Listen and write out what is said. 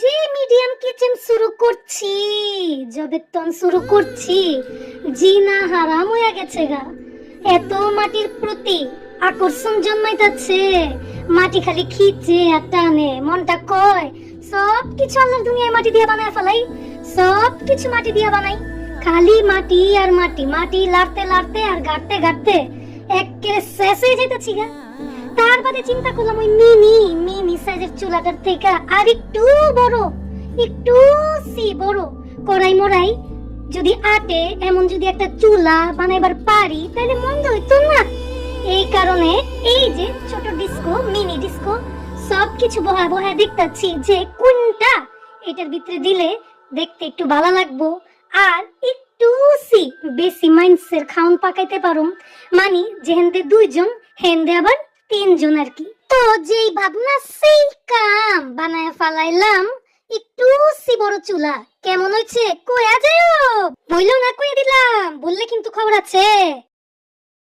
যে medium kitchen শুরু করছি, যবেতন শুরু করছি জিনা হারাম হয়ে গেছে গা। এত মাটির প্রতি আকর্ষণ জন্মাইতাছে, মাটি খালি খিচে আর টানে, মনটা কয় সব কিছু আল্লাহর দুনিয়ায় মাটি দিয়ে বানায় ফেলাই, সব কিছু মাটি দিয়ে বানাই। খালি মাটি আর মাটি, মাটি লাড়তে লাড়তে আর গাড়তে গাড়তে একেবারে শেষ হয়ে যেতেছি গা। তার বাদে চিন্তা করলাম ওই মিনি মিনি সাইজের চুলাটার থেকে আর একটু বড়, একটু বড় কড়াই মড়াই যদি আটে এমন যদি একটা চুলা বানাইবার পারি তাহলে মন্দ হইতো না। এই কারণে এই যে ছোট ডিস্কো, মিনি ডিস্কো সবকিছু বহা বহা দেখতাছি যে কোনটা এটার ভিতরে দিলে দেখতে একটু ভালো লাগবো আর একটু বেশি মাইন্সের খাউন পাকাইতে পারুম, মানে যেহেন্দে দুইজন হেন্দে আবার তিনজন আর কি। তো যেই ভাবনা সেই কাম বানায় ফালাইলাম একটু বড় চুলা। কেমন হয়েছে কয়া যায়, বললো না কয়ে দিলাম, বললে কিন্তু খবর আছে।